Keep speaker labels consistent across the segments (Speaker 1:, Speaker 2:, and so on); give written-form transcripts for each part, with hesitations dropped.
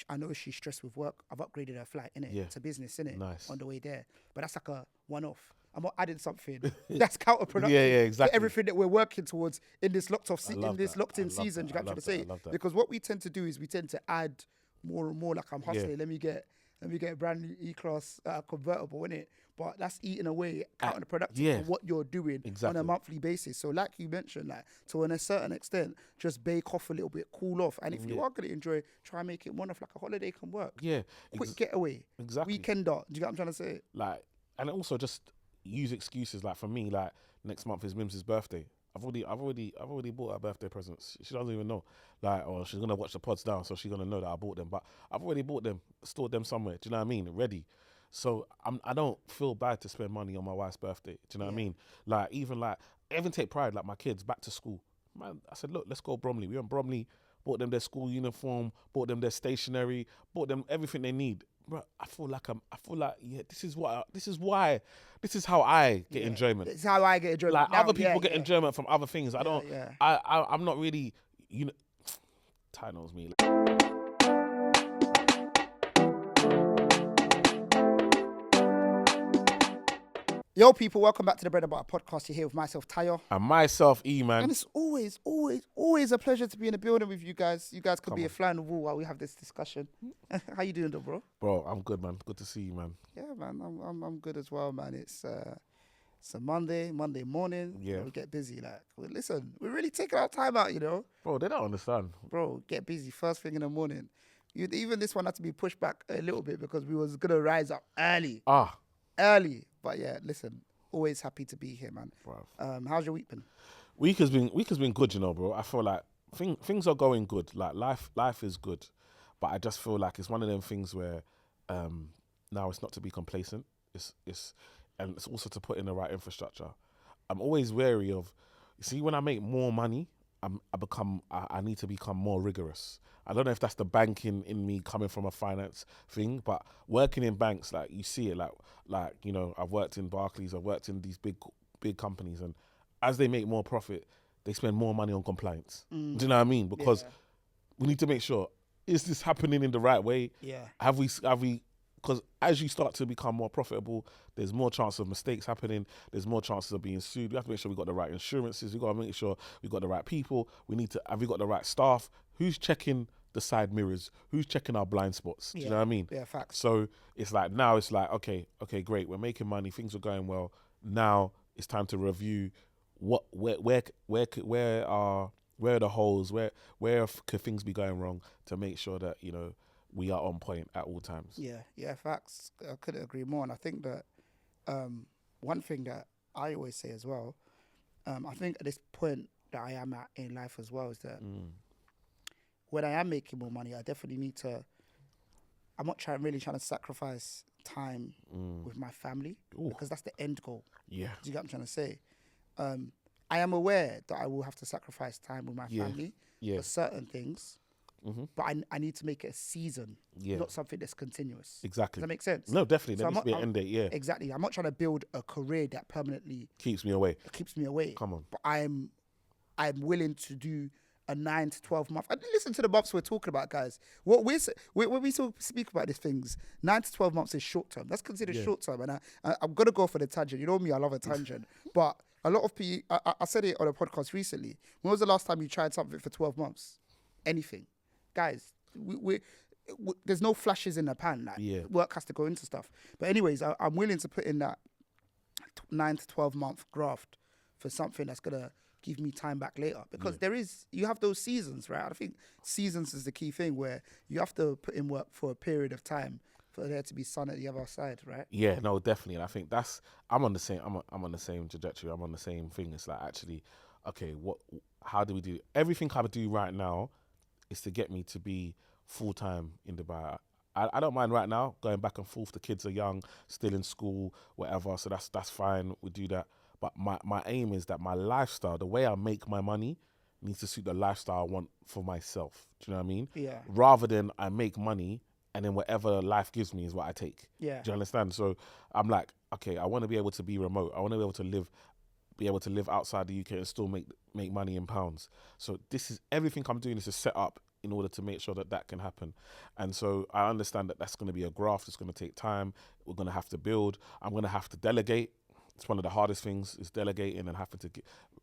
Speaker 1: I know she's stressed with work. I've upgraded her flight, innit, to business, innit,
Speaker 2: Nice.
Speaker 1: on the way there. But that's like a one-off. I'm not adding something that's counterproductive
Speaker 2: exactly.
Speaker 1: to everything that we're working towards in this locked-in season. You got to say, because what we tend to do is we tend to add more and more. Like I'm hustling. Let me get a brand new E-Class convertible, innit? But that's eating away counterproductive for what you're doing on a monthly basis. So like you mentioned, like to a certain extent, just bake off a little bit, cool off. And if you are going to enjoy, try and make it one off like a holiday can work.
Speaker 2: Yeah.
Speaker 1: Quick getaway.
Speaker 2: Exactly.
Speaker 1: Weekender. Do you get what I'm trying to say?
Speaker 2: Like, and also just use excuses. Like for me, like next month is Mims's birthday. I've already bought her birthday presents. She doesn't even know. Like, or she's gonna watch the pods down, so she's gonna know that I bought them. But I've already bought them, stored them somewhere. Do you know what I mean? Ready. So I don't feel bad to spend money on my wife's birthday. Do you know what I mean? Like I even take pride. Like my kids back to school. Man, I said, look, let's go Bromley. We went Bromley, bought them their school uniform, bought them their stationery, bought them everything they need. Bro, I feel like this is how I get enjoyment.
Speaker 1: This is how I get enjoyment.
Speaker 2: Like
Speaker 1: now,
Speaker 2: other people get enjoyment from other things. I'm not really, Ty knows me.
Speaker 1: Yo, people, welcome back to the Bread and Butter podcast. You're here with myself, Tayo.
Speaker 2: And myself, E, man.
Speaker 1: And it's always a pleasure to be in the building with you guys. You guys could be a fly on the wall while we have this discussion. How you doing, though, bro?
Speaker 2: Bro, I'm good, man. Good to see you, man.
Speaker 1: Yeah, man. I'm good as well, man. It's a Monday morning.
Speaker 2: Yeah.
Speaker 1: We get busy. Like, listen, we're really taking our time out, you know?
Speaker 2: Bro, they don't understand.
Speaker 1: Bro, get busy first thing in the morning. Even this one had to be pushed back a little bit because we was going to rise up early. Early. But yeah, listen, always happy to be here, man.
Speaker 2: Bro.
Speaker 1: How's your week been?
Speaker 2: Week has been good, you know, bro. I feel like things are going good. Like life is good. But I just feel like it's one of them things where now it's not to be complacent. It's also to put in the right infrastructure. I'm always wary of, you see, when I make more money, I need to become more rigorous. I don't know if that's the banking in me coming from a finance thing, but working in banks, like you see it, like you know, I've worked in Barclays, I've worked in these big companies, and as they make more profit, they spend more money on compliance. Do you know what I mean? Because we need to make sure, is this happening in the right way?
Speaker 1: Yeah.
Speaker 2: Have we? Because as you start to become more profitable, there's more chance of mistakes happening. There's more chances of being sued. We have to make sure we got the right insurances. We got to make sure we got the right people. Have we got the right staff? Who's checking the side mirrors? Who's checking our blind spots? Do you know what I mean?
Speaker 1: Yeah, facts.
Speaker 2: So it's like now it's like, okay, great. We're making money. Things are going well. Now it's time to review where are the holes? Where could things be going wrong to make sure that, you know, we are on point at all times.
Speaker 1: Yeah, facts. I couldn't agree more. And I think that one thing that I always say as well, I think at this point that I am at in life as well is that when I am making more money, I definitely need to, I'm not really trying to sacrifice time with my family because that's the end goal. Yeah. Do you get what I'm trying to say? I am aware that I will have to sacrifice time with my family for certain things. But I need to make it a season, not something that's continuous.
Speaker 2: Exactly.
Speaker 1: Does that make sense?
Speaker 2: No, definitely. There needs to be an end date,
Speaker 1: Exactly. I'm not trying to build a career that permanently
Speaker 2: keeps me away.
Speaker 1: Come on. But I'm willing to do a 9 to 12 month. And listen to the months we're talking about, guys. When we speak about these things, 9 to 12 months is short term. That's considered short term. And I'm going to go for the tangent. You know me, I love a tangent. But a lot of people, I said it on a podcast recently. When was the last time you tried something for 12 months? Anything. Guys, we there's no flashes in the pan. Like work has to go into stuff. But anyways, I'm willing to put in that 9 to 12 month graft for something that's gonna give me time back later. Because you have those seasons, right? I think seasons is the key thing where you have to put in work for a period of time for there to be sun at the other side, right?
Speaker 2: Yeah, no, definitely. And I think I'm on the same trajectory. I'm on the same thing. It's like, actually, okay, how do we do everything I do right now is to get me to be full-time in Dubai. I don't mind right now going back and forth. The kids are young, still in school, whatever. So that's fine. We do that. But my aim is that my lifestyle, the way I make my money, needs to suit the lifestyle I want for myself. Do you know what I mean?
Speaker 1: Yeah.
Speaker 2: Rather than I make money and then whatever life gives me is what I take.
Speaker 1: Yeah.
Speaker 2: Do you understand? So I'm like, okay, I want to be able to be remote. I want to be able to live outside the UK and still make money in pounds. So this is everything I'm doing is to set up in order to make sure that that can happen. And so I understand that that's going to be a graft. It's going to take time. We're going to have to build. I'm going to have to delegate. It's one of the hardest things is delegating and having to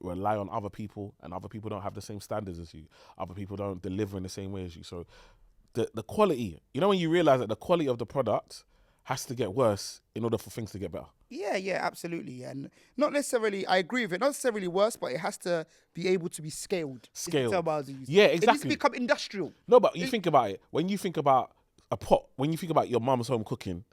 Speaker 2: rely on other people, and other people don't have the same standards as you. Other people don't deliver in the same way as you. So the quality, when you realize that the quality of the product has to get worse in order for things to get better.
Speaker 1: Yeah, absolutely. And not necessarily, I agree with it, not necessarily worse, but it has to be able to be scaled.
Speaker 2: Yeah, exactly.
Speaker 1: It needs to become industrial.
Speaker 2: No, but you think about it. When you think about a pot, when you think about your mum's home cooking,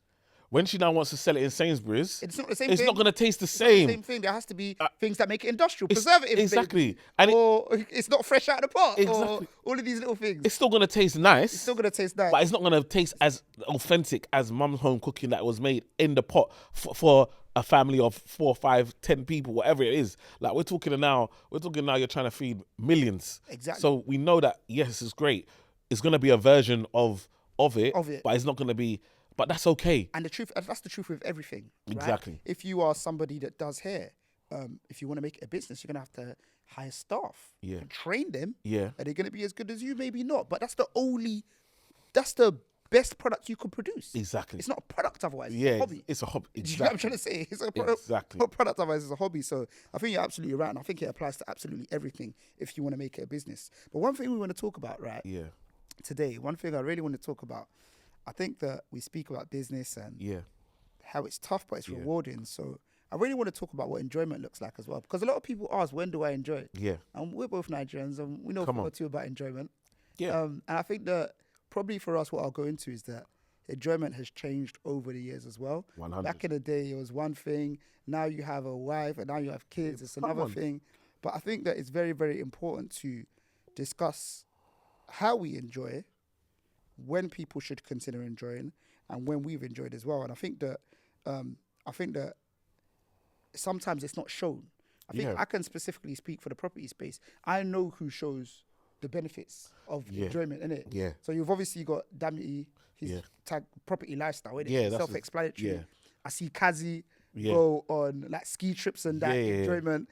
Speaker 2: when she now wants to sell it in Sainsbury's,
Speaker 1: it's not the same
Speaker 2: it's
Speaker 1: thing.
Speaker 2: not going to taste the
Speaker 1: It's
Speaker 2: same.
Speaker 1: not the same thing. There has to be things that make it industrial. Preservatives.
Speaker 2: Exactly.
Speaker 1: Or it's not fresh out of the pot.
Speaker 2: Exactly.
Speaker 1: Or all of these little things.
Speaker 2: It's still going to taste nice.
Speaker 1: It's still going to taste nice.
Speaker 2: But it's not going to taste as authentic as mum's home cooking that was made in the pot for a family of 4, 5, 10 people, whatever it is. Like we're talking now you're trying to feed millions.
Speaker 1: Exactly.
Speaker 2: So we know that, yes, it's great. It's going to be a version of it. But it's not going to be... But that's okay.
Speaker 1: And that's the truth with everything. Right?
Speaker 2: Exactly.
Speaker 1: If you are somebody that does hair, if you want to make it a business, you're going to have to hire staff.
Speaker 2: Yeah.
Speaker 1: And train them.
Speaker 2: Yeah.
Speaker 1: Are they going to be as good as you? Maybe not. But that's the best product you can produce.
Speaker 2: Exactly.
Speaker 1: It's not a product otherwise.
Speaker 2: Yeah,
Speaker 1: It's a hobby.
Speaker 2: it's a hobby.
Speaker 1: You know what I'm trying to say? It's a product,
Speaker 2: Exactly.
Speaker 1: not product otherwise, it's a hobby. So I think you're absolutely right. And I think it applies to absolutely everything if you want to make it a business. But one thing we want to talk about, right?
Speaker 2: Yeah.
Speaker 1: Today, one thing I really want to talk about, I think that we speak about business and how it's tough, but it's rewarding. So I really want to talk about what enjoyment looks like as well. Because a lot of people ask, when do I enjoy it?
Speaker 2: Yeah.
Speaker 1: And we're both Nigerians and we know a thing or two about enjoyment.
Speaker 2: Yeah.
Speaker 1: And I think that probably for us, what I'll go into is that enjoyment has changed over the years as well.
Speaker 2: 100.
Speaker 1: Back in the day, it was one thing. Now you have a wife and now you have kids. It's another thing. But I think that it's very, very important to discuss how we enjoy, when people should consider enjoying, and when we've enjoyed as well. And I think that sometimes it's not shown. I think I can specifically speak for the property space. I know who shows the benefits of enjoyment, innit?
Speaker 2: Yeah.
Speaker 1: So you've obviously got Damity, his tag property lifestyle, innit?
Speaker 2: Yeah, that's
Speaker 1: self-explanatory.
Speaker 2: yeah.
Speaker 1: I see Kazi go on like ski trips and that enjoyment.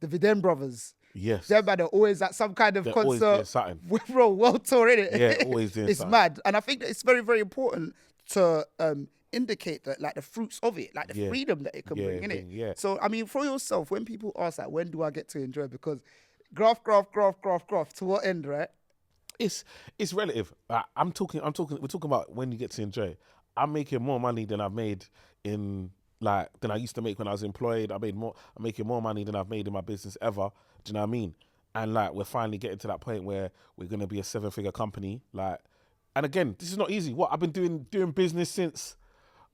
Speaker 1: The Videm brothers.
Speaker 2: Yes.
Speaker 1: Them man are always at some kind of
Speaker 2: They're
Speaker 1: concert.
Speaker 2: always doing something.
Speaker 1: Bro, world tour, innit?
Speaker 2: Yeah, always doing
Speaker 1: It's
Speaker 2: something.
Speaker 1: mad. And I think that it's very, very important to indicate that, like, the fruits of it, like the freedom that it can bring, innit?
Speaker 2: Yeah.
Speaker 1: So, I mean, for yourself, when people ask, like, when do I get to enjoy? Because graft, to what end, right?
Speaker 2: It's relative. We're talking about when you get to enjoy. I'm making more money than I've made than I used to make when I was employed. I'm making more money than I've made in my business ever. Do you know what I mean? And like we're finally getting to that point where we're gonna be a 7-figure company. Like, and again, this is not easy. What I've been doing business since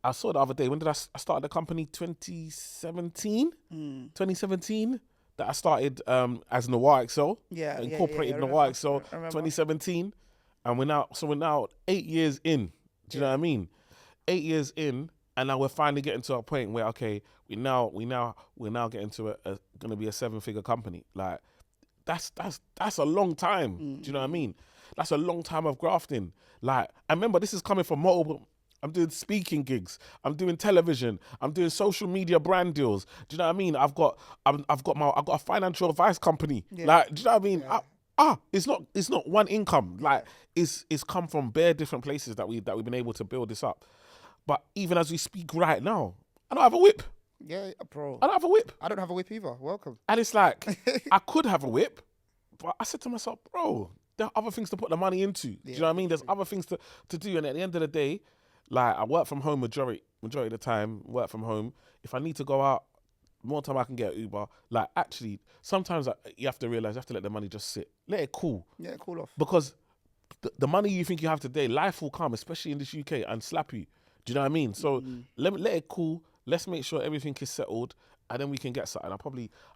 Speaker 2: I saw the other day. When did I start the company? 2017. 2017. That I started as Noir Excel. Incorporated Noir Excel 2017, and we're now 8 years in. Do you know what I mean? 8 years in. And now we're finally getting to a point where we're now getting to going to be a 7-figure company. Like that's a long time. Do you know what I mean? That's a long time of grafting. Like, I remember this is coming from multiple. I'm doing speaking gigs. I'm doing television. I'm doing social media brand deals. Do you know what I mean? I've got a financial advice company. Yeah. Like, do you know what I mean? Yeah. It's not one income. Like, it's come from bare different places that we've been able to build this up. But even as we speak right now, I don't have a whip.
Speaker 1: Yeah, bro.
Speaker 2: I don't have a whip.
Speaker 1: I don't have a whip either. Welcome.
Speaker 2: And it's like, I could have a whip, but I said to myself, bro, there are other things to put the money into. Do you know what I mean? There's other things to do. And at the end of the day, like, I work from home majority of the time, work from home. If I need to go out, more time I can get Uber. Like, actually, sometimes you have to realize you have to let the money just sit. Let it cool.
Speaker 1: Yeah, cool off.
Speaker 2: Because the money you think you have today, life will come, especially in this UK, and slap you. Do you know what I mean? So let it cool. Let's make sure everything is settled, and then we can get something.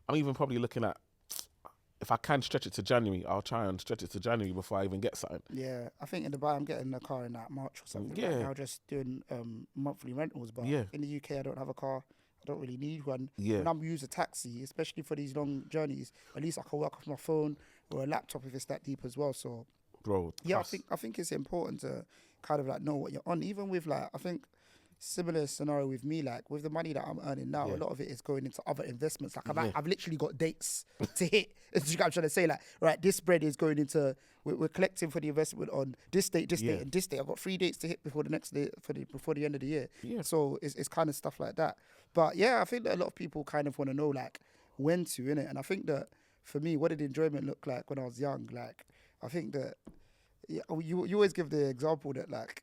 Speaker 2: I'm even probably looking at, if I can stretch it to January, I'll try and stretch it to January before I even get something.
Speaker 1: Yeah, I think in Dubai I'm getting a car in like March or something.
Speaker 2: Yeah.
Speaker 1: Right now, just doing monthly rentals. But in the UK, I don't have a car. I don't really need one.
Speaker 2: Yeah.
Speaker 1: When I'm using a taxi, especially for these long journeys, at least I can work off my phone or a laptop if it's that deep as well. So,
Speaker 2: bro,
Speaker 1: yeah, I think it's important to kind of like know what you're on. Even with like, I think similar scenario with me. Like with the money that I'm earning now,
Speaker 2: Yeah.
Speaker 1: a lot of it is going into other investments. Like
Speaker 2: Yeah.
Speaker 1: I've literally got dates to hit. You know what I'm trying to say? Like, right, this bread is going into. We're collecting for the investment on this date, this
Speaker 2: Yeah.
Speaker 1: date, and this date. I've got 3 dates to hit before the next day before the end of the year.
Speaker 2: Yeah.
Speaker 1: So it's kind of stuff like that. But yeah, I think that a lot of people kind of want to know like when to, innit? And I think that for me, what did enjoyment look like when I was young? Like I think that you always give the example that like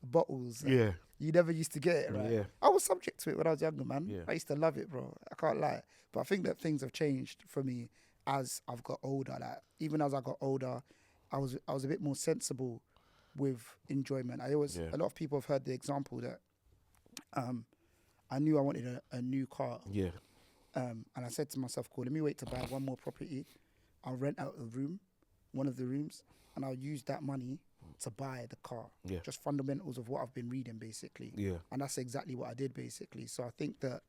Speaker 1: bottles.
Speaker 2: Yeah.
Speaker 1: You never used to get it, right?
Speaker 2: Yeah.
Speaker 1: I was subject to it when I was younger, man.
Speaker 2: Yeah.
Speaker 1: I used to love it, bro. I can't lie. But I think that things have changed for me as I've got older. Like even as I got older, I was a bit more sensible with enjoyment. A lot of people have heard the example that I knew I wanted a new car.
Speaker 2: Yeah.
Speaker 1: And I said to myself, cool, let me wait to buy one more property. I'll rent out a room, one of the rooms, and I'll use that money to buy the car.
Speaker 2: Yeah.
Speaker 1: Just fundamentals of what I've been reading, basically.
Speaker 2: Yeah.
Speaker 1: And that's exactly what I did, basically. So I think that,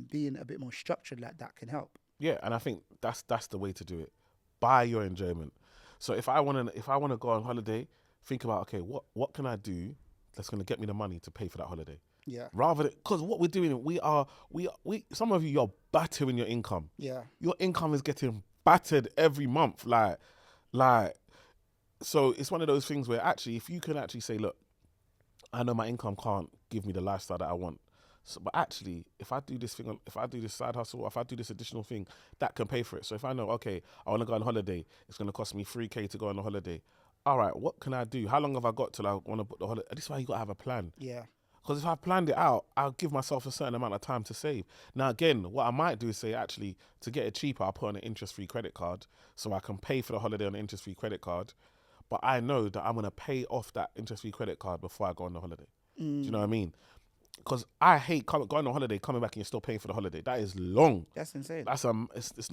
Speaker 1: being a bit more structured like that can help.
Speaker 2: Yeah, and I think that's the way to do it. Buy your enjoyment. So if I want to go on holiday, think about, okay, what can I do that's going to get me the money to pay for that holiday?
Speaker 1: Yeah.
Speaker 2: Rather than, because what we're doing, we some of you, you're battering your income.
Speaker 1: Yeah.
Speaker 2: Your income is getting battered every month. Like, so it's one of those things where actually, if you can actually say, look, I know my income can't give me the lifestyle that I want. So, but actually, if I do this thing, if I do this side hustle, if I do this additional thing, that can pay for it. So if I know, okay, I want to go on holiday, it's going to cost me 3K to go on a holiday. All right, what can I do? How long have I got till I want to book the holiday? This is why you got to have a plan.
Speaker 1: Yeah.
Speaker 2: Because if I planned it out, I'll give myself a certain amount of time to save. Now, again, what I might do is say, actually, to get it cheaper, I'll put on an interest-free credit card so I can pay for the holiday on an interest-free credit card. But I know that I'm going to pay off that interest-free credit card before I go on the holiday. Do you know what I mean? Because I hate going on holiday, coming back and you're still paying for the holiday. That is long.
Speaker 1: That's insane.
Speaker 2: That's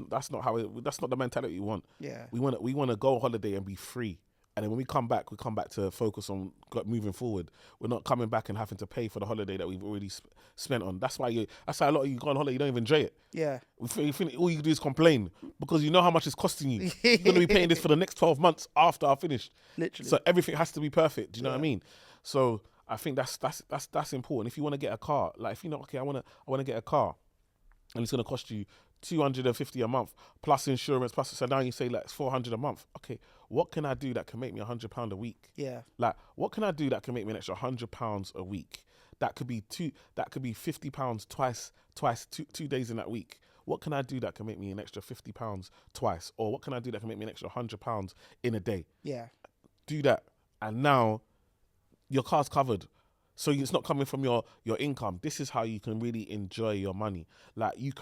Speaker 2: that's not how that's not the mentality we want.
Speaker 1: Yeah.
Speaker 2: We want to go on holiday and be free. And then when we come back to focus on moving forward. We're not coming back and having to pay for the holiday that we've already spent on. That's why a lot of you go on holiday, you don't even enjoy it.
Speaker 1: Yeah.
Speaker 2: All you do is complain because you know how much it's costing you. You're going to be paying this for the next 12 months after I finish.
Speaker 1: Literally.
Speaker 2: So everything has to be perfect. Do you know what I mean? So I think that's important. If you want to get a car, like if you know, okay, I want to get a car, and it's going to cost you $250 a month plus insurance plus. So now you say like it's $400 a month. Okay, what can I do that can make me £100 a week?
Speaker 1: Yeah.
Speaker 2: Like what can I do that can make me an extra £100 a week? That could be £50 twice, 2 days in that week. What can I do that can make me an extra £50 twice? Or what can I do that can make me an extra £100 in a day?
Speaker 1: Yeah.
Speaker 2: Do that, and now your car's covered. So it's not coming from your income. This is how you can really enjoy your money. Like you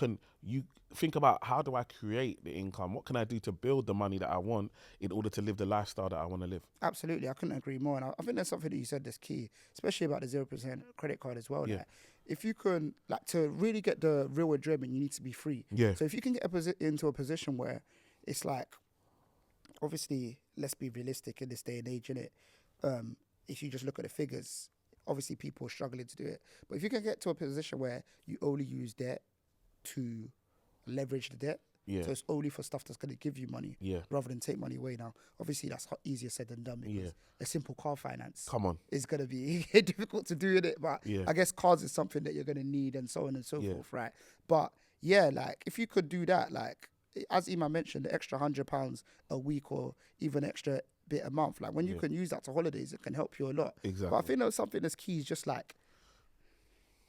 Speaker 2: think about, how do I create the income? What can I do to build the money that I want in order to live the lifestyle that I want to live?
Speaker 1: Absolutely. I couldn't agree more. And I think that's something that you said that's key, especially about the 0% credit card as well.
Speaker 2: Yeah.
Speaker 1: Like, if you can, like, to really get the real enjoyment, you need to be free.
Speaker 2: Yeah.
Speaker 1: So if you can get into a position where it's like, obviously, let's be realistic in this day and age, innit? If you just look at the figures, obviously people are struggling to do it. But if you can get to a position where you only use debt to leverage the debt,
Speaker 2: Yeah.
Speaker 1: so it's only for stuff that's going to give you money,
Speaker 2: Yeah.
Speaker 1: rather than take money away. Now, obviously that's easier said than done, because
Speaker 2: Yeah.
Speaker 1: a simple car finance
Speaker 2: Come on.
Speaker 1: is going to be difficult to do in it. But
Speaker 2: Yeah.
Speaker 1: I guess cars is something that you're going to need, and so on and so
Speaker 2: Yeah.
Speaker 1: forth, right? But yeah, like if you could do that, like as Iman mentioned, the extra £100 a week or even extra bit a month, like when you can use that to holidays, it can help you a lot.
Speaker 2: Exactly.
Speaker 1: But I think there's something that's key is just like,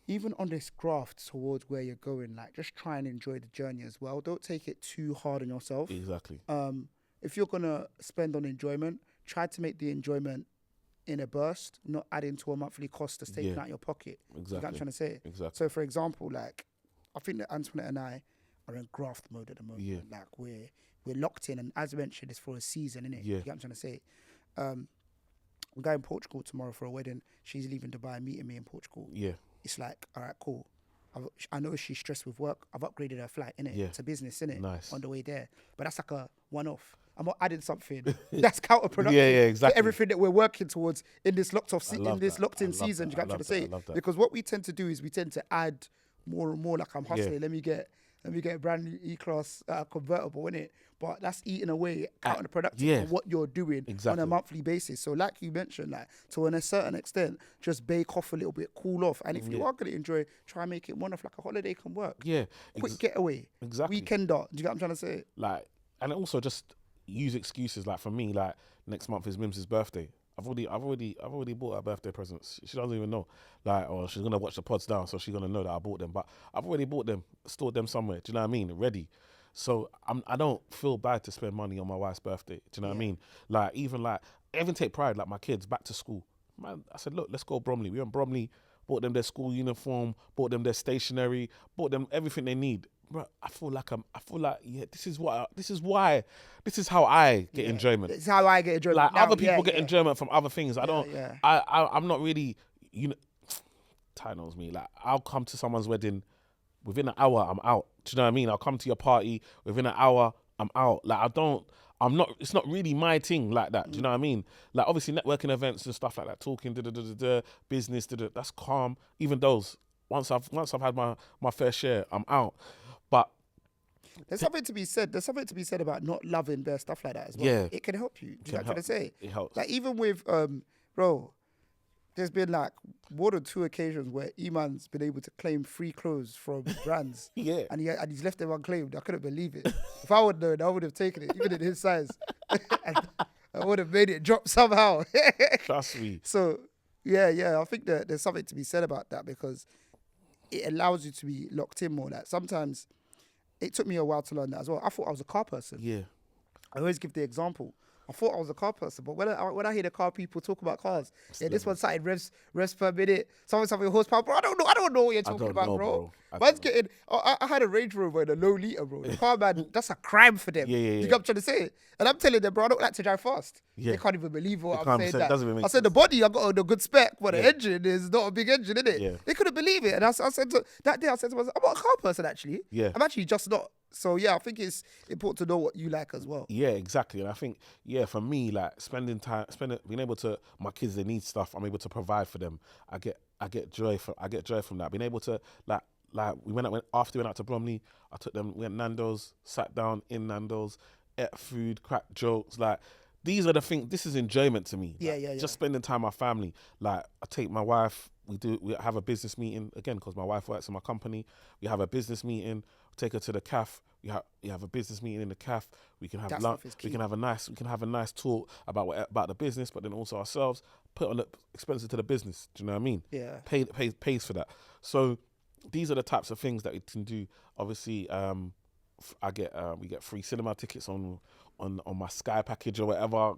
Speaker 1: even on this graft towards where you're going, like just try and enjoy the journey as well. Don't take it too hard on yourself.
Speaker 2: Exactly.
Speaker 1: If you're gonna spend on enjoyment, try to make the enjoyment in a burst, not add into a monthly cost that's taken out your pocket. You know what I'm trying to say?
Speaker 2: Exactly.
Speaker 1: So for example, like I think that Antoinette and I are in graft mode at the moment.
Speaker 2: Yeah.
Speaker 1: Like we're locked in, and as mentioned, it's for a season, innit?
Speaker 2: Yeah.
Speaker 1: You get what I'm trying to say? I'm going to Portugal tomorrow for a wedding. She's leaving Dubai, meeting me in Portugal.
Speaker 2: Yeah.
Speaker 1: It's like, all right, cool. I know she's stressed with work. I've upgraded her flight, innit?
Speaker 2: Yeah.
Speaker 1: It's a business, innit?
Speaker 2: Nice.
Speaker 1: On the way there. But that's like a one-off. I'm not adding something that's counterproductive.
Speaker 2: Yeah, exactly.
Speaker 1: For everything that we're working towards in this locked-in
Speaker 2: that.
Speaker 1: season. Do you get what I'm trying to say?
Speaker 2: I love that.
Speaker 1: Because what we tend to do is we tend to add more and more. Like I'm hustling. Let me get a brand new E-Class convertible, innit? but that's eating away counterproductive
Speaker 2: yeah,
Speaker 1: for what you're doing on
Speaker 2: exactly.
Speaker 1: a monthly basis. So like you mentioned, like to a certain extent, just bake off a little bit, cool off. And if you are going to enjoy, try and make it one off, like a holiday can work.
Speaker 2: Yeah,
Speaker 1: Quick getaway.
Speaker 2: exactly.
Speaker 1: Weekender. Do you get what I'm trying to say?
Speaker 2: Like, and also just use excuses. Like for me, like next month is Mims's birthday. I've already bought her birthday presents. She doesn't even know. Like, or she's gonna watch the pods down, so she's gonna know that I bought them. But I've already bought them, stored them somewhere. Do you know what I mean? Ready. So I don't feel bad to spend money on my wife's birthday. Do you know what I mean? Like I even take pride. Like my kids back to school. Man, I said, look, let's go Bromley. We went Bromley, bought them their school uniform, bought them their stationery, bought them everything they need. Bro, I feel like yeah. This is how I get enjoyment.
Speaker 1: It's how I get enjoyment.
Speaker 2: Like
Speaker 1: Now,
Speaker 2: other people get enjoyment from other things. I'm not really, Ty knows me. Like I'll come to someone's wedding, within an hour I'm out. Do you know what I mean? I'll come to your party, within an hour I'm out. Like it's not really my thing like that. Do you know what I mean? Like obviously networking events and stuff like that, talking, business, that's calm. Even those, once I've had my fair share, I'm out. But
Speaker 1: there's something to be said. There's something to be said about not loving their stuff like that as well.
Speaker 2: Yeah.
Speaker 1: It can help you. Do you know what I'm trying to say?
Speaker 2: It helps.
Speaker 1: Like even with bro, there's been like more than 2 occasions where Iman's been able to claim free clothes from brands.
Speaker 2: Yeah.
Speaker 1: And he's left them unclaimed. I couldn't believe it. If I would known, I would have taken it, even in his size. And I would have made it drop somehow.
Speaker 2: Trust me.
Speaker 1: So yeah, I think that there's something to be said about that, because it allows you to be locked in more. Like sometimes it took me a while to learn that as well. I thought I was a car person.
Speaker 2: Yeah.
Speaker 1: I always give the example. I thought I was a car person, but when I hear the car people talk about cars, this one cited revs per minute, something horsepower, bro. I don't know what you're talking about, bro. Man's getting. I had a Range Rover in a low liter, bro. The car man, that's a crime for them.
Speaker 2: Yeah.
Speaker 1: You know what I'm trying to say? And I'm telling them, bro, I don't like to drive fast.
Speaker 2: Yeah.
Speaker 1: They can't even believe what I'm saying.
Speaker 2: That doesn't even make
Speaker 1: I said the body, I got a good spec, but the engine is not a big engine, is it?
Speaker 2: Yeah.
Speaker 1: They couldn't believe it, and I said that day, I said to myself, I'm not a car person actually.
Speaker 2: Yeah.
Speaker 1: I'm actually just not. So yeah, I think it's important to know what you like as well.
Speaker 2: Yeah, exactly. And I think, for me, like being able to, my kids, they need stuff, I'm able to provide for them. I get joy from that. Being able to like after we went out to Bromley, I took them, went Nando's, sat down in Nando's, ate food, cracked jokes. Like these are the things. This is enjoyment to me.
Speaker 1: Yeah.
Speaker 2: Just spending time with my family. Like I take my wife. We have a business meeting again because my wife works in my company. We have a business meeting. Take her to the cafe. We have a business meeting in the cafe. We can have lunch. We can have a nice talk about the business, but then also ourselves. Put on the expenses to the business. Do you know what I mean?
Speaker 1: Yeah.
Speaker 2: Pays for that. So these are the types of things that we can do. Obviously, we get free cinema tickets on my Sky package or whatever.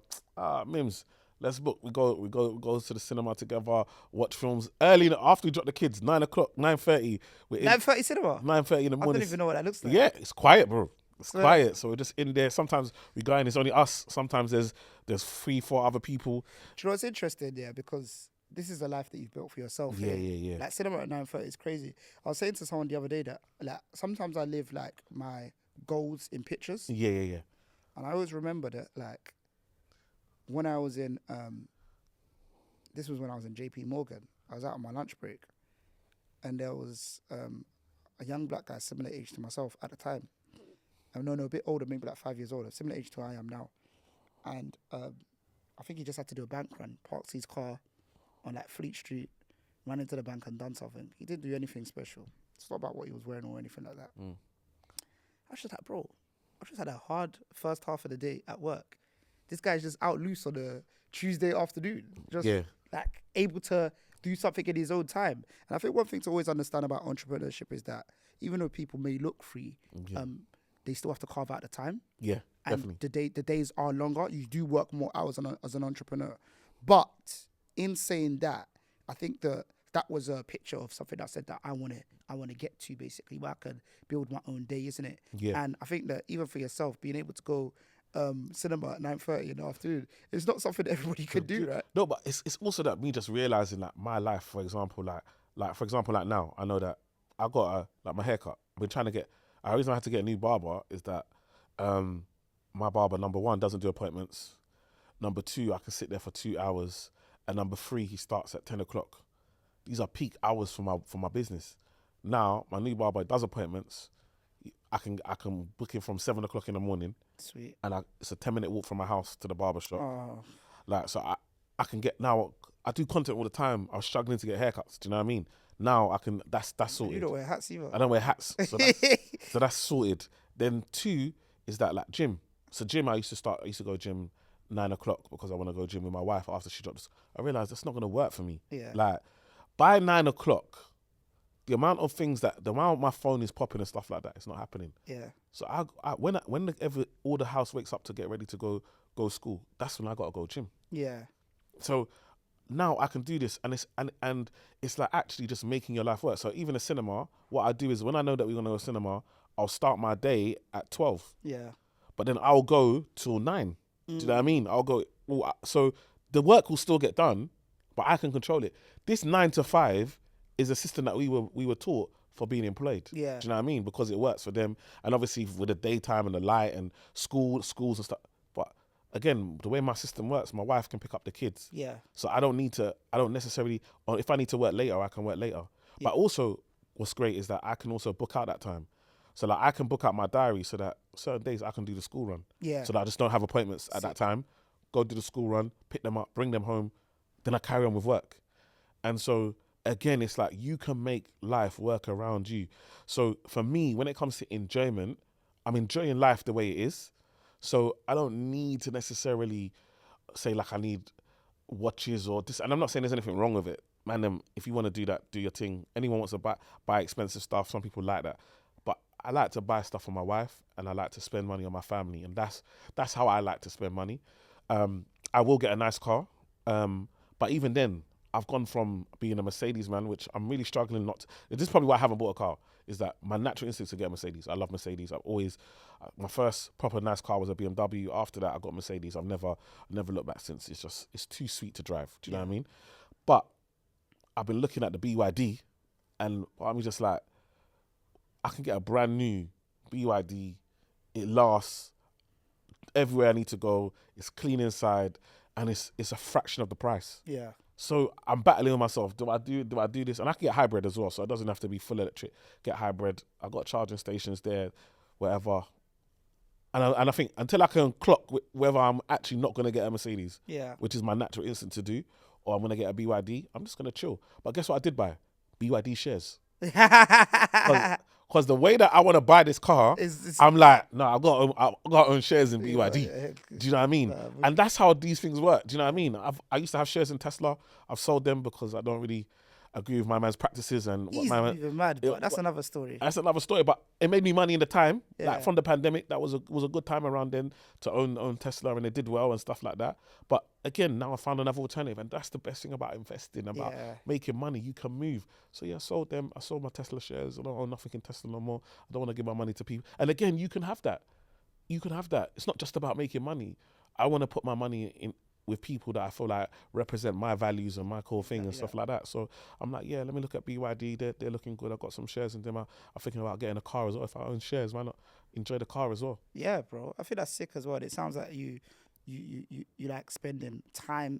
Speaker 2: Mims, let's book. We go to the cinema together. Watch films early after we drop the kids. 9:00, 9:30.
Speaker 1: 9:30 cinema.
Speaker 2: 9:30 in the morning.
Speaker 1: I don't even know what that looks like.
Speaker 2: Yeah, it's quiet, bro. It's quiet. So we're just in there. Sometimes we go in, it's only us. Sometimes there's 3-4 other people.
Speaker 1: Do you know what's interesting there? Because this is a life that you've built for yourself.
Speaker 2: Yeah.
Speaker 1: Like cinema at 9:30 is crazy. I was saying to someone the other day that like sometimes I live like my goals in pictures.
Speaker 2: Yeah.
Speaker 1: And I always remember that like when I was in this was when I was in JP Morgan. I was out on my lunch break, and there was a young black guy similar age to myself at the time. No, a bit older, maybe like 5 years older, similar age to I am now. And I think he just had to do a bank run, parked his car on like Fleet Street, ran into the bank and done something. He didn't do anything special. It's not about what he was wearing or anything like that. I was just like, bro, I just had a hard first half of the day at work. This guy's just out loose on a Tuesday afternoon, just like able to do something in his own time. And I think one thing to always understand about entrepreneurship is that even though people may look free, they still have to carve out the time.
Speaker 2: Yeah,
Speaker 1: and
Speaker 2: definitely.
Speaker 1: The days are longer. You do work more hours as an entrepreneur. But in saying that, I think that was a picture of something I said that I want to get to, basically, where I can build my own day, isn't it?
Speaker 2: Yeah.
Speaker 1: And I think that even for yourself, being able to go cinema at 9:30 in the afternoon, it's not something that everybody could do, right?
Speaker 2: No, but it's also that me just realizing that my life, for example, like now, I know that I got my haircut. I've been trying to get. The reason I had to get a new barber is that my barber, number one, doesn't do appointments. Number two, I can sit there for 2 hours. And number three, he starts at 10 o'clock. These are peak hours for my business. Now, my new barber does appointments. I can book him from 7 o'clock in the morning.
Speaker 1: Sweet.
Speaker 2: and it's a 10-minute walk from my house to the barber shop.
Speaker 1: Oh,
Speaker 2: Like, so I can get now. I do content all the time. I was struggling to get haircuts. Do you know what I mean? Now I can. That's
Speaker 1: you
Speaker 2: sorted.
Speaker 1: don't wear hats either.
Speaker 2: I don't wear hats, so that's sorted. Then 2 is that like gym. So gym, I used to go gym 9 o'clock because I want to go gym with my wife after she drops. I realized that's not going to work for me.
Speaker 1: Yeah.
Speaker 2: Like by 9 o'clock, the amount of my phone is popping and stuff like that, it's not happening.
Speaker 1: Yeah.
Speaker 2: So whenever all the house wakes up to get ready to go school, that's when I gotta go gym.
Speaker 1: Yeah.
Speaker 2: So now I can do this, and it's like actually just making your life work. So even a cinema, what I do is when I know that we're gonna go cinema, I'll start my day at 12.
Speaker 1: Yeah.
Speaker 2: But then I'll go till 9. Do you know what I mean? I'll go. So the work will still get done, but I can control it. This 9 to 5 is a system that we were taught for being employed.
Speaker 1: Yeah.
Speaker 2: Do you know what I mean? Because it works for them, and obviously with the daytime and the light and schools and stuff. But again, the way my system works, my wife can pick up the kids.
Speaker 1: Yeah.
Speaker 2: So I don't necessarily, or if I need to work later, I can work later. Yeah. But also, what's great is that I can also book out that time. So like I can book out my diary so that certain days I can do the school run.
Speaker 1: Yeah.
Speaker 2: So that I just don't have appointments at that time. Go do the school run, pick them up, bring them home, then I carry on with work. And so again, it's like you can make life work around you. So for me, when it comes to enjoyment, I'm enjoying life the way it is. So I don't need to necessarily say like I need watches or this. And I'm not saying there's anything wrong with it. Man, if you want to do that, do your thing. Anyone wants to buy expensive stuff. Some people like that. But I like to buy stuff for my wife, and I like to spend money on my family. And that's how I like to spend money. I will get a nice car. But even then, I've gone from being a Mercedes man, which I'm really struggling not to. This is probably why I haven't bought a car, is that my natural instinct to get a Mercedes. I love Mercedes. I've always, my first proper nice car was a BMW. After that, I got Mercedes. I've never looked back since. It's too sweet to drive. Do you know what I mean? But I've been looking at the BYD, and I'm just like, I can get a brand new BYD. It lasts everywhere I need to go. It's clean inside, and it's a fraction of the price.
Speaker 1: Yeah.
Speaker 2: So I'm battling with myself. Do I do this? And I can get hybrid as well, so it doesn't have to be full electric. Get hybrid. I've got charging stations there, wherever. And I think until I can clock whether I'm actually not going to get a Mercedes, which is my natural instinct to do, or I'm going to get a BYD, I'm just going to chill. But guess what I did buy? BYD shares. Because the way that I want to buy this car, I'm like, no, I've got to own shares in BYD. Do you know what I mean? And that's how these things work. Do you know what I mean? I used to have shares in Tesla. I've sold them because I don't really agree with my man's practices and what my man.
Speaker 1: Even mad, but that's another story.
Speaker 2: That's another story. But it made me money in the time, like from the pandemic. That was a good time around then to own Tesla, and it did well and stuff like that. But again, now I found another alternative, and that's the best thing about investing, about making money. You can move. So I sold them. I sold my Tesla shares. I don't own nothing in Tesla no more. I don't want to give my money to people. And again, you can have that. You can have that. It's not just about making money. I want to put my money in with people that I feel like represent my values and my core thing and stuff like that. So I'm like, let me look at BYD. They're looking good. I've got some shares in them. I'm thinking about getting a car as well. If I own shares, why not enjoy the car as well? Yeah,
Speaker 1: bro. I feel that's sick as well. It sounds like you like spending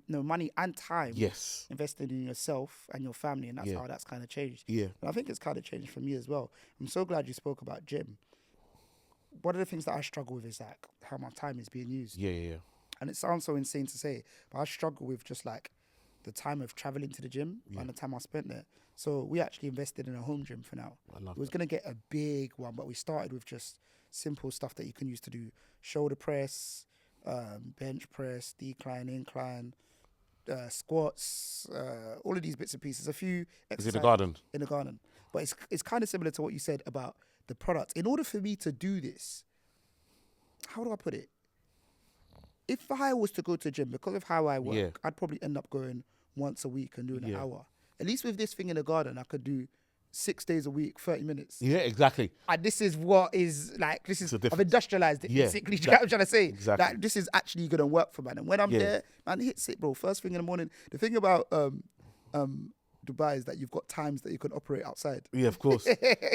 Speaker 1: money and time.
Speaker 2: Yes.
Speaker 1: Investing in yourself and your family, and that's how that's kind of changed.
Speaker 2: Yeah.
Speaker 1: And I think it's kind of changed for me as well. I'm so glad you spoke about gym. One of the things that I struggle with is like how my time is being used.
Speaker 2: Yeah.
Speaker 1: And it sounds so insane to say, but I struggle with just like the time of traveling to the gym and the time I spent there. So we actually invested in a home gym for now. We was going to get a big one, but we started with just simple stuff that you can use to do shoulder press, bench press, decline, incline, squats, all of these bits and pieces. A few exercises.
Speaker 2: Is it the garden?
Speaker 1: In the garden. But it's kind of similar to what you said about the product. In order for me to do this, how do I put it? If I was to go to the gym, because of how I work, I'd probably end up going once a week and doing an hour. At least with this thing in the garden, I could do 6 days a week, 30 minutes.
Speaker 2: Yeah, exactly.
Speaker 1: And this is what is like, I've industrialized it, basically. Do you get what I'm trying to say?
Speaker 2: Exactly.
Speaker 1: Like, this is actually going to work for man. And when I'm there, man, it hits it, bro. First thing in the morning. The thing about Dubai is that you've got times that you can operate outside.
Speaker 2: Yeah, of course.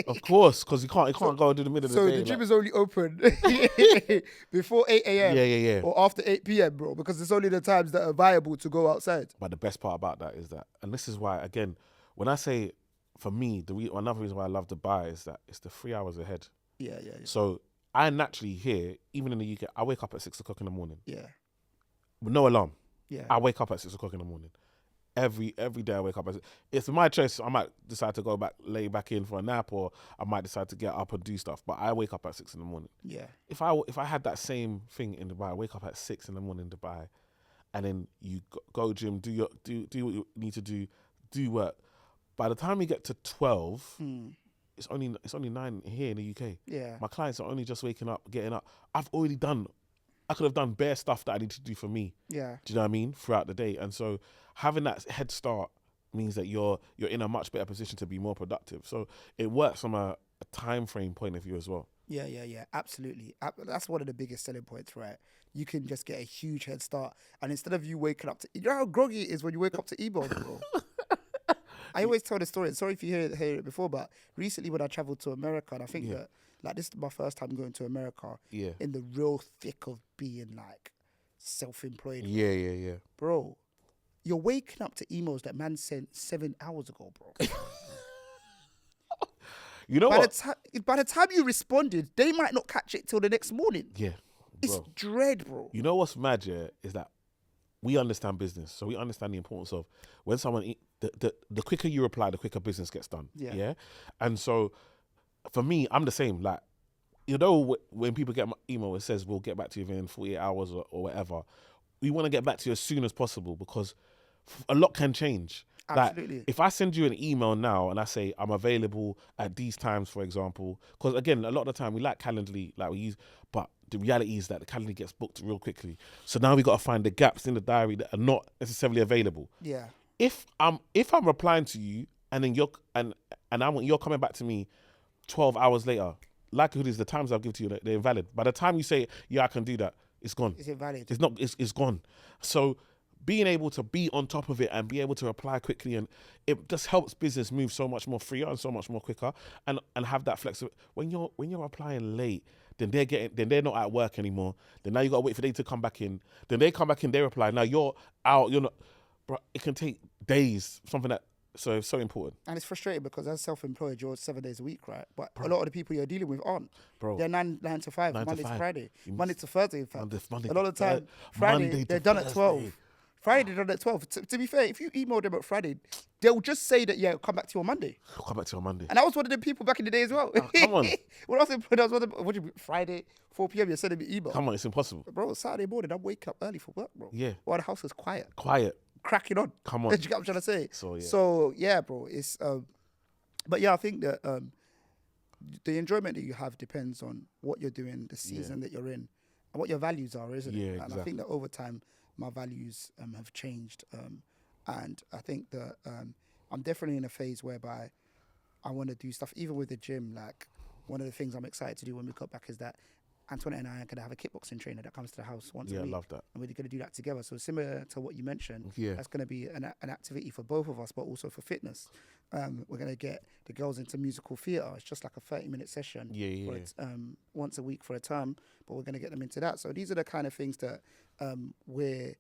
Speaker 2: Of course, because you can't go into the middle of the day.
Speaker 1: So the gym is only open before 8 a.m.
Speaker 2: Yeah.
Speaker 1: Or after 8 p.m, bro, because it's only the times that are viable to go outside.
Speaker 2: But the best part about that is that, and this is why, again, when I say, for me, another reason why I love Dubai is that it's the 3 hours ahead.
Speaker 1: Yeah.
Speaker 2: So I naturally here, even in the UK, I wake up at 6 o'clock in the morning
Speaker 1: Yeah.
Speaker 2: with no alarm.
Speaker 1: Yeah.
Speaker 2: I wake up at 6 o'clock in the morning. Every day I wake up. It's my choice. I might decide to lay back in for a nap, or I might decide to get up and do stuff. But I wake up at 6 in the morning.
Speaker 1: Yeah.
Speaker 2: If I had that same thing in Dubai, I wake up at 6 in the morning in Dubai, and then you go gym, do what you need to do work. By the time you get to 12, it's only 9 here in the UK.
Speaker 1: Yeah.
Speaker 2: My clients are only just waking up, getting up. I could have done bare stuff that I need to do for me.
Speaker 1: Yeah.
Speaker 2: Do you know what I mean? Throughout the day. And so having that head start means that you're in a much better position to be more productive. So it works from a time frame point of view as well.
Speaker 1: Yeah. Absolutely. That's one of the biggest selling points, right? You can just get a huge head start. And instead of you waking up to... You know how groggy it is when you wake up to emails, bro? I always tell the story. Sorry if you hear it before, but recently when I traveled to America, and I think that like this is my first time going to America in the real thick of being like self-employed.
Speaker 2: Yeah.
Speaker 1: Bro, you're waking up to emails that man sent 7 hours ago, bro.
Speaker 2: You know what?
Speaker 1: By the time you responded, they might not catch it till the next morning.
Speaker 2: Yeah.
Speaker 1: It's dread, bro.
Speaker 2: You know what's mad, is that we understand business. So we understand the importance of when someone, the quicker you reply, the quicker business gets done. Yeah. And so for me, I'm the same. Like, you know, when people get my email, it says, we'll get back to you within 48 hours or whatever. We want to get back to you as soon as possible because a lot can change.
Speaker 1: Absolutely.
Speaker 2: Like, if I send you an email now and I say I'm available at these times, for example, because again, a lot of the time we like Calendly, like we use, but the reality is that the Calendly gets booked real quickly. So now we got to find the gaps in the diary that are not necessarily available.
Speaker 1: Yeah.
Speaker 2: If I'm replying to you and then you're coming back to me 12 hours later, likelihood is the times I'll give to you, they're invalid. By the time you say, yeah, I can do that, it's gone.
Speaker 1: It's invalid.
Speaker 2: It's gone. So being able to be on top of it and be able to reply quickly, and it just helps business move so much more freer and so much more quicker, and have that flexibility. When you're applying late, then they're not at work anymore. Then now you got to wait for them to come back in. Then they come back in, they reply. Now you're out. You're not. Bro, it can take days. Something that so important.
Speaker 1: And it's frustrating because as self-employed, you're 7 days a week, right? But a lot of the people you're dealing with aren't.
Speaker 2: Bro,
Speaker 1: they're 9 to 5, Monday to Friday, Monday to Thursday. In fact,
Speaker 2: Monday
Speaker 1: a lot of the time, Friday they're done at 12. Friday they're done at 12. To be fair, if you email them at Friday, they'll just say that I'll come back to you on Monday.
Speaker 2: I'll come back to you on Monday.
Speaker 1: And I was one of the people back in the day as well.
Speaker 2: Come on.
Speaker 1: When I was employed, I was one of what do you mean, Friday 4 p.m. You're sending me email.
Speaker 2: Come on, it's impossible.
Speaker 1: Bro, Saturday morning, I wake up early for work, bro.
Speaker 2: Yeah.
Speaker 1: While the house is quiet. Cracking on.
Speaker 2: Come on.
Speaker 1: Do you get what I'm trying to say? So yeah, bro. It's but yeah, I think that the enjoyment that you have depends on what you're doing, the season that you're in, and what your values are, isn't it?
Speaker 2: Yeah,
Speaker 1: And
Speaker 2: exactly.
Speaker 1: I think that over time, my values have changed, and I think that I'm definitely in a phase whereby I want to do stuff, even with the gym. Like one of the things I'm excited to do when we cut back is that Antoinette and I are going to have a kickboxing trainer that comes to the house once a week.
Speaker 2: Yeah, I love that.
Speaker 1: And we're going to do that together. So similar to what you mentioned,
Speaker 2: Yeah.
Speaker 1: that's going to be an activity for both of us, but also for fitness. We're going to get the girls into musical theatre. It's just like a 30-minute session.
Speaker 2: Yeah.
Speaker 1: Once a week for a term, but we're going to get them into that. So these are the kind of things that we're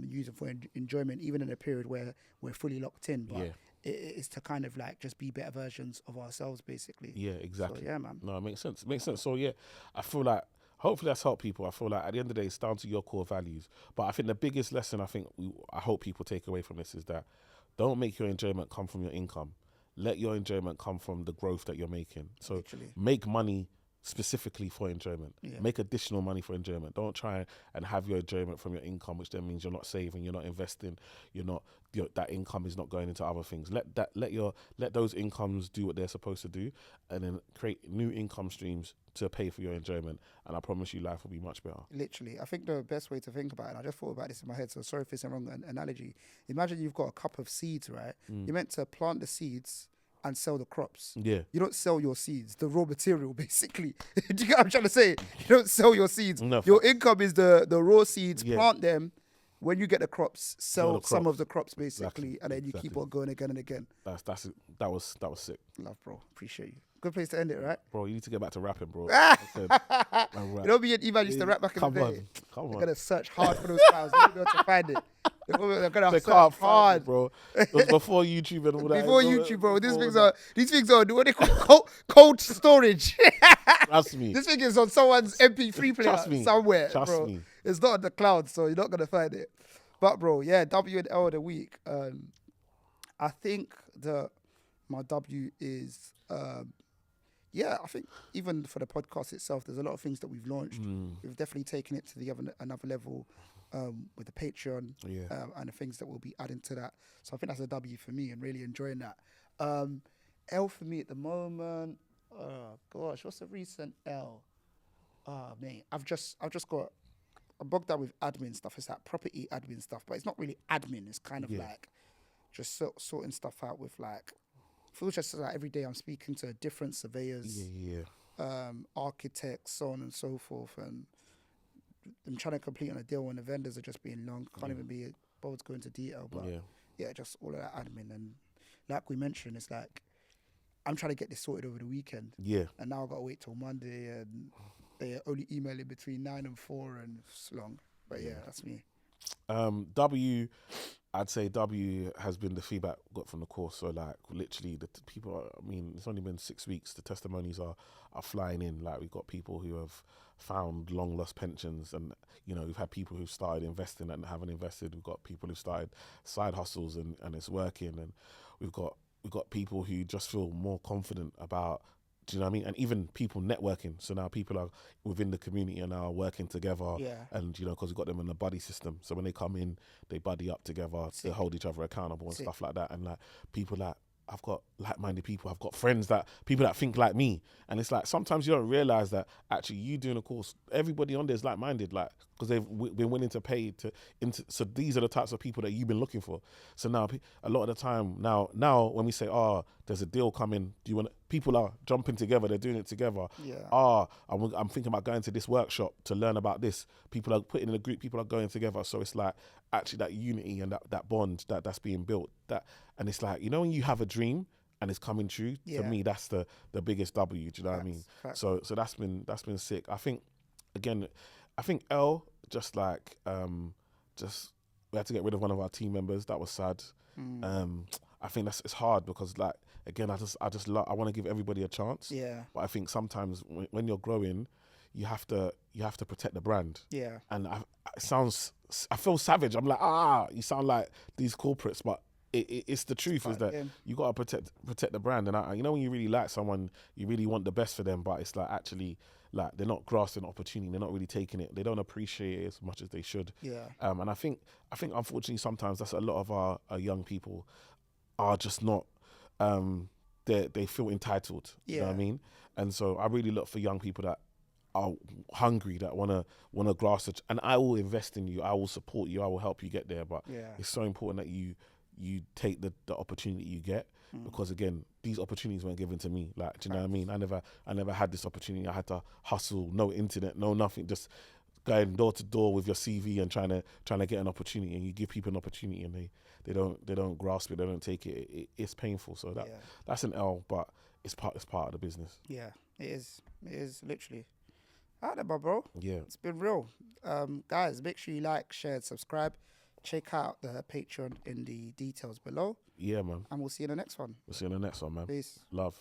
Speaker 1: using for enjoyment, even in a period where we're fully locked in. But it's to kind of like just be better versions of ourselves, basically.
Speaker 2: Yeah, exactly.
Speaker 1: So, yeah, man.
Speaker 2: No, it makes sense. So yeah, I feel like hopefully that's helped people. I feel like at the end of the day, it's down to your core values. But I think the biggest lesson I hope people take away from this is that don't make your enjoyment come from your income. Let your enjoyment come from the growth that you're making. So
Speaker 1: Literally.
Speaker 2: make money specifically for enjoyment.
Speaker 1: Yeah.
Speaker 2: Make additional money for enjoyment. Don't try and have your enjoyment from your income, which then means you're not saving, you're not investing, that income is not going into other things. Let those incomes do what they're supposed to do, and then create new income streams to pay for your enjoyment. And I promise you, life will be much better.
Speaker 1: Literally, I think the best way to think about it, and I just thought about this in my head, so sorry if it's a wrong analogy. Imagine you've got a cup of seeds, right? You're meant to plant the seeds and sell the crops.
Speaker 2: Yeah.
Speaker 1: You don't sell your seeds, the raw material, basically. Do you get what I'm trying to say? You don't sell your seeds.
Speaker 2: No,
Speaker 1: your income is the raw seeds,
Speaker 2: Yeah.
Speaker 1: plant them. When you get the crops, sell
Speaker 2: the
Speaker 1: some
Speaker 2: crops.
Speaker 1: of the crops, basically,
Speaker 2: Exactly.
Speaker 1: and then you keep on going again and again.
Speaker 2: That was sick.
Speaker 1: Love, bro. Appreciate you. Good place to end it, right?
Speaker 2: Bro, you need to get back to rapping, bro.
Speaker 1: You know, me and Ivan used to rap back in the day.
Speaker 2: Come
Speaker 1: They're
Speaker 2: on.
Speaker 1: going to search hard for those files. They'll be able to find it. They're gonna
Speaker 2: They
Speaker 1: search
Speaker 2: can't find
Speaker 1: hard.
Speaker 2: it, bro. It was before YouTube and all that.
Speaker 1: Before
Speaker 2: It was
Speaker 1: YouTube, bro. These
Speaker 2: before
Speaker 1: things
Speaker 2: that.
Speaker 1: are what they call cold storage.
Speaker 2: Trust me.
Speaker 1: This thing is on someone's MP3 player
Speaker 2: Trust me.
Speaker 1: somewhere,
Speaker 2: Trust
Speaker 1: bro.
Speaker 2: me.
Speaker 1: It's not on the cloud, so you're not gonna find it. But bro, yeah, W and L of the week. I think that my W is yeah, I think even for the podcast itself, there's a lot of things that we've launched. We've definitely taken it to the another level with the Patreon and the things that we'll be adding to that. So I think that's a W for me and really enjoying that. L for me at the moment. Oh gosh, what's the recent L? Oh mate, I'm bogged down with admin stuff. It's like property admin stuff, but it's not really admin. It's kind of like just sorting stuff out with like. Feels just like every day I'm speaking to different surveyors, architects, so on and so forth, and I'm trying to complete on a deal when the vendors are just being long. Can't even be bothered to go into detail, but just all of that admin. And like we mentioned, it's like I'm trying to get this sorted over the weekend. Yeah. And now I've got to wait till Monday, and they only email in between 9 and 4, and it's long. But yeah, that's me.
Speaker 2: W, I'd say W has been the feedback got from the course. So like literally the people, I mean, it's only been 6 weeks. The testimonies are flying in. Like we've got people who have found long lost pensions, and you know, we've had people who've started investing and haven't invested. We've got people who've started side hustles and it's working, and we've got people who just feel more confident about, do you know what I mean? And even people networking. So now people are within the community and now working together. Yeah. And, you know, because we've got them in a buddy system. So when they come in, they buddy up together to hold each other accountable and stuff like that. And like people like, I've got like-minded people. I've got friends people that think like me. And it's like, sometimes you don't realize that actually you doing a course, everybody on there is like-minded, like, because they've been willing to pay so these are the types of people that you've been looking for. So now a lot of the time now when we say, there's a deal coming, people are jumping together, they're doing it together. Yeah. I'm thinking about going to this workshop to learn about this. People are putting in a group, people are going together. So it's like actually that unity and that bond that's being built. And it's like, you know, when you have a dream and it's coming true, to me, that's the biggest W. Do you know what I mean? So that's been sick. I think L, just like, we had to get rid of one of our team members. That was sad. I think it's hard because, like, again, I want to give everybody a chance. Yeah. But I think sometimes when you're growing, you have to protect the brand. Yeah. And I feel savage. I'm like, you sound like these corporates, but it's the truth is that you got to protect the brand. And you know, when you really like someone, you really want the best for them, but it's like actually, like, they're not grasping opportunity. They're not really taking it. They don't appreciate it as much as they should. Yeah. And I think unfortunately sometimes that's a lot of our young people are just not. They feel entitled. Yeah. You know what I mean? And so I really look for young people that are hungry, that wanna grasp it. And I will invest in you. I will support you. I will help you get there. But it's so important that you take the opportunity you get. Because again, these opportunities weren't given to me. Like, do you know what I mean? I never had this opportunity. I had to hustle, no internet, no nothing, just going door to door with your CV and trying to get an opportunity. And you give people an opportunity and they don't grasp it, they don't take it. It's painful. So that's an L, but it's part of the business. Yeah, it is literally. All right, my bro. Yeah, it's been real. Guys, make sure you like, share, and subscribe. Check out the Patreon in the details below. Yeah, man. And we'll see you in the next one. Man. Peace. Love.